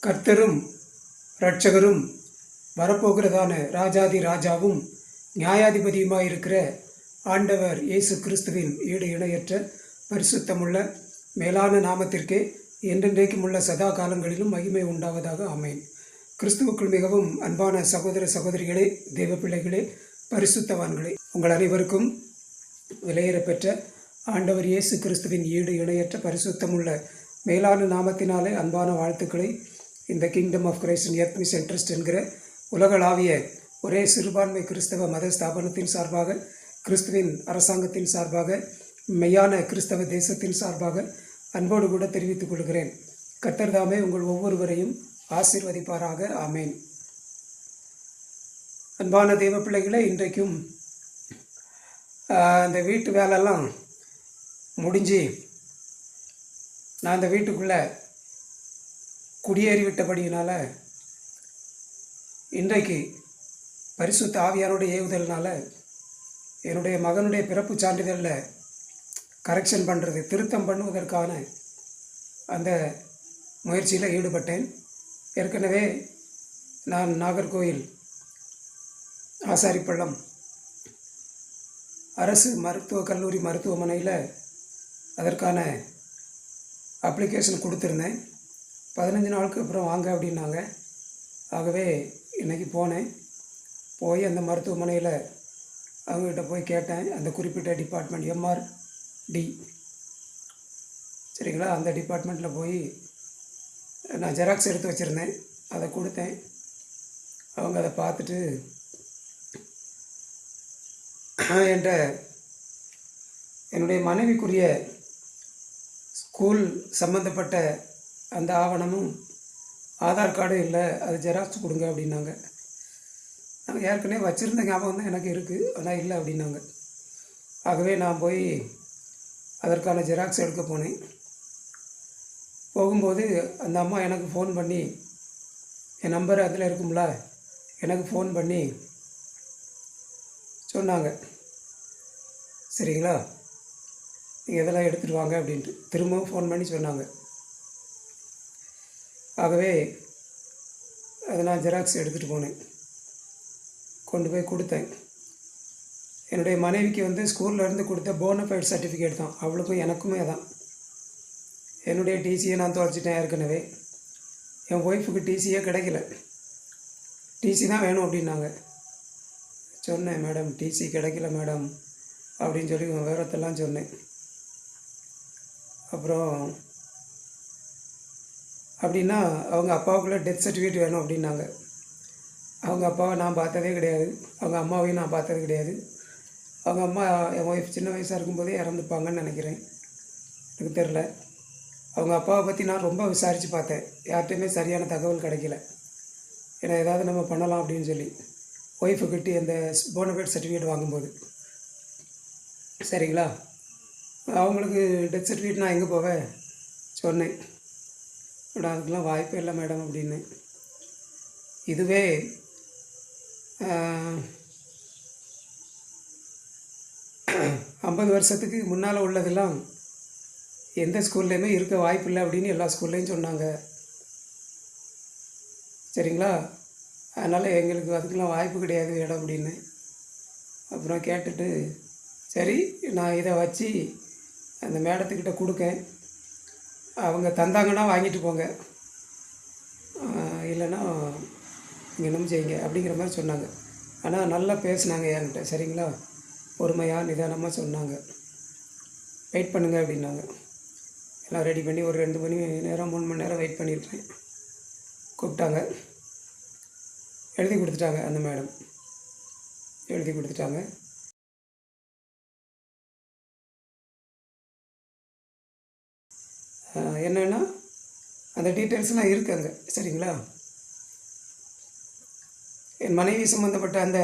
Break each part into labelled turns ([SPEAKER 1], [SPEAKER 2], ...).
[SPEAKER 1] கர்த்தரும் இரட்சகரும் வரப்போகிறதான ராஜாதி ராஜாவும் நியாயாதிபதியுமாயிருக்கிற ஆண்டவர் இயேசு கிறிஸ்துவின் ஈடு இணையற்ற பரிசுத்தமுள்ள மேலான நாமத்திற்கே என்றென்றைக்கும் உள்ள சதா காலங்களிலும் மகிமை உண்டாவதாக ஆமேன். கிறிஸ்துவுக்குள் மிகவும் அன்பான சகோதர சகோதரிகளே, தெய்வ பிள்ளைகளே, பரிசுத்தவான்களே, உங்கள் அனைவருக்கும் விலையேறப்பெற்ற ஆண்டவர் இயேசு கிறிஸ்துவின் ஈடு இணையற்ற பரிசுத்தமுள்ள மேலான நாமத்தினாலே அன்பான வாழ்த்துக்களை இந்த kingdom of Christ in earth mission trust என்கிற உலகளாவிய ஒரே சிறுபான்மை கிறிஸ்தவ மத ஸ்தாபனத்தின் சார்பாக, கிறிஸ்துவின் அரசாங்கத்தின் சார்பாக, மெய்யான கிறிஸ்தவ தேசத்தின் சார்பாக அன்போடு கூட தெரிவித்துக் கொள்கிறேன். கர்த்தர் தாமே உங்கள் ஒவ்வொருவரையும் ஆசீர்வதிப்பாராக. ஆமேன். அன்பான தெய்வ பிள்ளைகளே, இன்றைக்கும் இந்த வீட்டு வேலையெல்லாம் முடிஞ்சு நான் இந்த வீட்டுக்குள்ளே குடியேறிவிட்டபடியினால் இன்றைக்கு பரிசுத்த ஆவியானுடைய ஏவுதல்னால் என்னுடைய மகனுடைய பிறப்பு சான்றிதழில் கரெக்ஷன் பண்ணுறது, திருத்தம் பண்ணுவதற்கான அந்த முயற்சியில் ஈடுபட்டேன். ஏற்கனவே நான் நாகர்கோயில் ஆசாரிப்பள்ளம் அரசு மருத்துவக் கல்லூரி மருத்துவமனையில் அதற்கான அப்ளிகேஷன் கொடுத்துருந்தேன். 15 நாளுக்கு அப்புறம் வாங்க அப்படின்னாங்க. ஆகவே இன்றைக்கி போய் அந்த மருத்துவமனையில் அவங்ககிட்ட போய் கேட்டேன். அந்த குறிப்பிட்ட டிபார்ட்மெண்ட் MRD, சரிங்களா, அந்த டிபார்ட்மெண்ட்டில் போய் நான் ஜெராக்ஸ் எடுத்து வச்சுருந்தேன், அதை கொடுத்தேன். அவங்க அதை பார்த்துட்டு என்னுடைய மனைவிக்குரிய ஸ்கூல் சம்மந்தப்பட்ட அந்த ஆவணமும் ஆதார் கார்டும் இல்லை, அது ஜெராக்ஸ் கொடுங்க அப்படின்னாங்க. நாங்கள் ஏற்கனவே வச்சுருந்த ஞாபகம் தான் எனக்கு இருக்குது, ஆனால் இல்லை அப்படின்னாங்க. ஆகவே நான் போய் அதற்கான ஜெராக்ஸ் எடுக்க போனேன். போகும்போது அந்த அம்மா எனக்கு ஃபோன் பண்ணி, என் நம்பர் அதில் இருக்கும்ல, எனக்கு ஃபோன் பண்ணி சொன்னாங்க, சரிங்களா, நீங்கள் இதெல்லாம் எடுத்துகிட்டு வாங்க அப்படின்ட்டு திரும்பவும் ஃபோன் பண்ணி சொன்னாங்க. ஆகவே அதை நான் ஜெராக்ஸ் எடுத்துகிட்டு போனேன், கொண்டு போய் கொடுத்தேன். என்னுடைய மனைவிக்கு ஸ்கூல்லேருந்து கொடுத்த போனஃபைட் சர்டிஃபிகேட் தான், அவளுக்கும் எனக்குமே தான். என்னுடைய டிசியை நான் தொலைச்சிட்டேன் ஏற்கனவே. என் ஒய்ஃபுக்கு டிசியே கிடைக்கல, டிசி தான் வேணும் அப்படின்னாங்க. சொன்னேன், மேடம் டிசி கிடைக்கல மேடம் அப்படின்னு சொல்லி விவரத்தெல்லாம் சொன்னேன். அப்புறம் அப்படின்னா அவங்க அப்பாவுக்குள்ளே டெத் சர்டிஃபிகேட் வேணும் அப்படின்னாங்க. அவங்க அப்பாவை நான் பார்த்ததே கிடையாது, அவங்க அம்மாவையும் நான் பார்த்தது கிடையாது. அவங்க அம்மா என் ஒய்ஃப் சின்ன வயசாக இருக்கும்போதே இறந்துப்பாங்கன்னு நினைக்கிறேன், எனக்கு தெரில. அவங்க அப்பாவை பற்றி நான் ரொம்ப விசாரித்து பார்த்தேன், யார்கிட்டையுமே சரியான தகவல் கிடைக்கல. ஏன்னா ஏதாவது நம்ம பண்ணலாம் அப்படின்னு சொல்லி ஒய்ஃபுக்கிட்ட அந்த போனஃபைட் சர்டிஃபிகேட் வாங்கும்போது, சரிங்களா, அவங்களுக்கு டெத் சர்டிஃபிகேட் நான் எங்கே போவேன் சொன்னேன். மேடம் அதுக்கெலாம் வாய்ப்பே இல்லை மேடம் அப்படின்னு. இதுவே 50 வருஷத்துக்கு முன்னால் உள்ளதெல்லாம் எந்த ஸ்கூல்லையுமே இருக்க வாய்ப்பு இல்லை அப்படின்னு எல்லா ஸ்கூல்லையும் சொன்னாங்க, சரிங்களா. அதனால் எங்களுக்கு அதுக்கெலாம் வாய்ப்பு கிடையாது இடம் அப்படின்னு. அப்புறம் கேட்டுட்டு, சரி நான் இதை வச்சு அந்த மேடத்துக்கிட்ட கொடுக்கேன், அவங்க தந்தாங்கன்னா வாங்கிட்டு போங்க, இல்லைன்னா நீங்கள் இன்னும் செய்யுங்க அப்படிங்கிற மாதிரி சொன்னாங்க. ஆனால் நல்லா பேசினாங்க என்கிட்ட, சரிங்களா, பொறுமையாக நிதானமாக சொன்னாங்க. வெயிட் பண்ணுங்கள் அப்படின்னாங்க. எல்லாம் ரெடி பண்ணி ஒரு 2 மணி நேரம் 3 மணி நேரம் வெயிட் பண்ணியிருப்பேன். கூப்பிட்டாங்க, எழுதி கொடுத்துட்டாங்க. அந்த மேடம் எழுதி கொடுத்துட்டாங்க. என்னென்னா அந்த டீட்டெயில்ஸ்லாம் இருக்குது அங்கே, சரிங்களா. என் மனைவி சம்மந்தப்பட்ட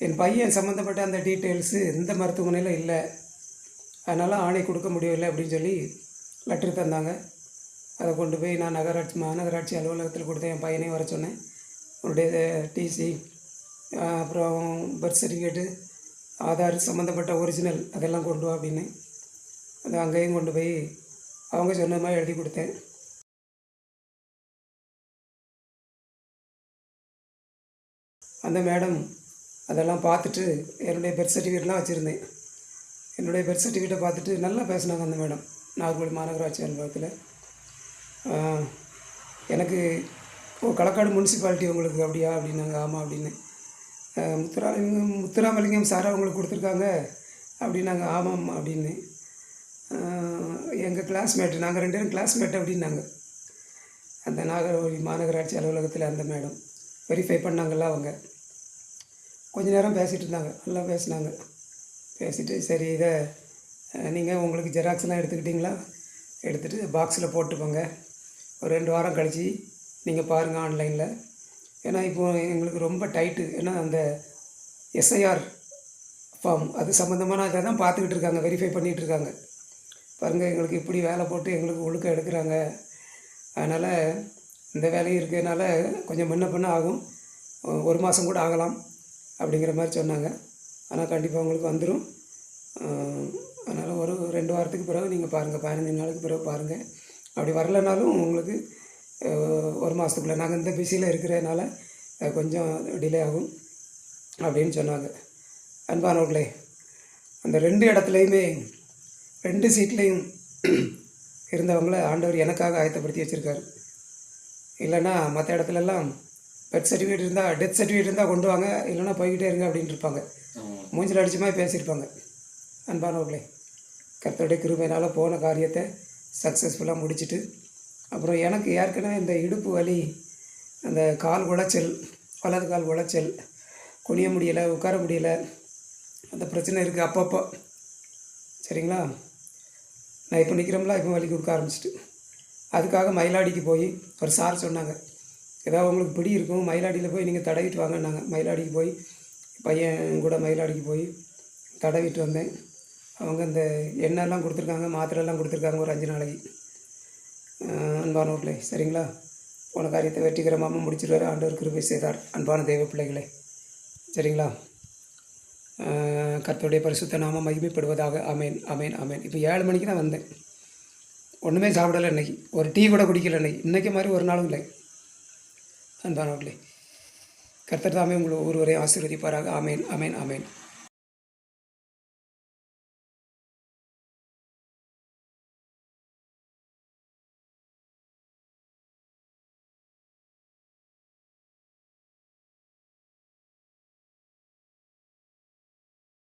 [SPEAKER 1] என் பையன் சம்மந்தப்பட்ட அந்த டீட்டெயில்ஸு இந்த மருத்துவமனையில் இல்லை, அதனால் ஆணை கொடுக்க முடியவில்லை அப்படின்னு சொல்லி லெட்ரு தந்தாங்க. அதை கொண்டு போய் நான் மாநகராட்சி அலுவலகத்தில் கொடுத்தேன். என் பையனையும் வர சொன்னேன். உன்னுடைய டிசி, அப்புறம் பர்த் சர்டிஃபிகேட்டு, ஆதார் சம்மந்தப்பட்ட ஒரிஜினல் அதெல்லாம் கொண்டு வா அப்படின்னு. அது அங்கேயும் கொண்டு போய் அவங்க சொன்ன மாதிரி எழுதி கொடுத்தேன். அந்த மேடம் அதெல்லாம் பார்த்துட்டு என்னுடைய பர்த் சர்டிஃபிகேட்லாம் வச்சுருந்தேன். என்னுடைய பர்த் சர்டிஃபிகேட்டை பார்த்துட்டு நல்லா பேசினாங்க அந்த மேடம். நாகர்கோவில் மாநகராட்சி அலுவலகத்தில் எனக்கு களக்காடு முனிசிபாலிட்டி உங்களுக்கு அப்படியா அப்படின்னாங்க. ஆமாம் அப்படின்னு. முத்துராமலிங்கம் சார் அவங்களுக்கு கொடுத்துருக்காங்க அப்படின்னாங்க. ஆமாம் அப்படின்னு. எங்கள் கிளாஸ்மேட்டு, நாங்கள் 2 பேரும் கிளாஸ்மேட் அப்படின்னாங்க. அந்த நாகர்கோவில் மாநகராட்சி அலுவலகத்தில் அந்த மேடம் வெரிஃபை பண்ணாங்கள்ல அவங்க. கொஞ்ச நேரம் பேசிகிட்டு இருந்தாங்க, நல்லா பேசினாங்க. பேசிவிட்டு சரி இதை நீங்கள் உங்களுக்கு ஜெராக்ஸ்லாம் எடுத்துக்கிட்டிங்களா, எடுத்துகிட்டு பாக்ஸில் போட்டுப்போங்க, ஒரு 2 வாரம் கழித்து நீங்கள் பாருங்கள் ஆன்லைனில். ஏன்னா இப்போது எங்களுக்கு ரொம்ப டைட்டு. ஏன்னா அந்த எஸ்ஐஆர் ஃபார்ம் அது சம்மந்தமான இதை தான் பார்த்துக்கிட்டு இருக்காங்க, வெரிஃபை பண்ணிகிட்டு இருக்காங்க. பாருங்கள் எங்களுக்கு இப்படி வேலை போட்டு எங்களுக்கு ஒழுக்கம் எடுக்கிறாங்க. அதனால் இந்த வேலையும் இருக்கிறதுனால கொஞ்சம் முன்ன பின்ன ஆகும், 1 மாதம் கூட ஆகலாம் அப்படிங்கிற மாதிரி சொன்னாங்க. ஆனால் கண்டிப்பாக உங்களுக்கு வந்துடும். அதனால் ஒரு 2 வாரத்துக்கு பிறகு நீங்கள் பாருங்கள், 15 நாளுக்கு பிறகு பாருங்கள். அப்படி வரலைனாலும் உங்களுக்கு 1 மாதத்துக்குள்ளே, நாங்கள் இந்த பிஸியில் இருக்கிறதுனால கொஞ்சம் டிலே ஆகும் அப்படின்னு சொன்னாங்க. அன்பானவர்களே, அந்த 2 இடத்துலையுமே 2 சீட்லேயும் இருந்தவங்கள ஆண்டவர் எனக்காக ஆயத்தப்படுத்தி வச்சுருக்காரு. இல்லைன்னா மற்ற இடத்துலலாம் பர்த் சர்டிஃபிகேட் இருந்தால், டெத் சர்டிஃபிகேட் இருந்தால் கொண்டு வாங்க, இல்லைன்னா போய்கிட்டே இருங்க அப்படின்ட்டு இருப்பாங்க. மூஞ்சில் அடித்த மாதிரி பேசியிருப்பாங்க. அன்பானவர்களே, கர்த்தருடைய கிருபையினால் போன காரியத்தை சக்ஸஸ்ஃபுல்லாக முடிச்சுட்டு, அப்புறம் எனக்கு ஏற்கனவே இந்த இடுப்பு வலி, அந்த கால் உளைச்சல், வலது கால் உளைச்சல், குனிய முடியலை, உட்கார முடியலை, அந்த பிரச்சனை இருக்குது அப்பப்போ. சரிங்களா, நான் இப்போ நிற்கிறோம்ல, இப்போ வலி கொடுக்க ஆரம்பிச்சிட்டு, அதுக்காக மயிலாடிக்கு போய் ஒரு சார் சொன்னாங்க, ஏதாவது உங்களுக்கு பிடி இருக்கும், மயிலாடியில் போய் நீங்கள் தடவிட்டு வாங்கினாங்க. மயிலாடிக்கு போய் பையன் கூட மயிலாடிக்கு போய் தடவிட்டு வந்தேன். அவங்க இந்த எண்ணெய்லாம் கொடுத்துருக்காங்க, மாத்திரைலாம் கொடுத்துருக்காங்க ஒரு 5 நாளைக்கு. அன்பானவர்களே, சரிங்களா, போன காரியத்தை வெற்றிகரமாக முடிச்சிருவார், ஆண்டவர் கிருபை செய்தார். அன்பான தெய்வ பிள்ளைகளே, சரிங்களா, கர்த்தருடைய பரிசுத்த நாமம் மகிமைப்படுவதாக. ஆமேன், ஆமேன், ஆமேன். இப்போ 7 மணிக்கு தான் வந்தேன். ஒன்றுமே சாப்பிடலை இன்றைக்கி, ஒரு டீ கூட குடிக்கலை இன்றைக்கி மாதிரி ஒரு நாளும் இல்லை. அன்பானவர்களே, கர்த்தர் தாமே உங்களை ஒவ்வொருவரையும் ஆசீர்வதிப்பாராக. ஆமேன், ஆமேன், ஆமேன்.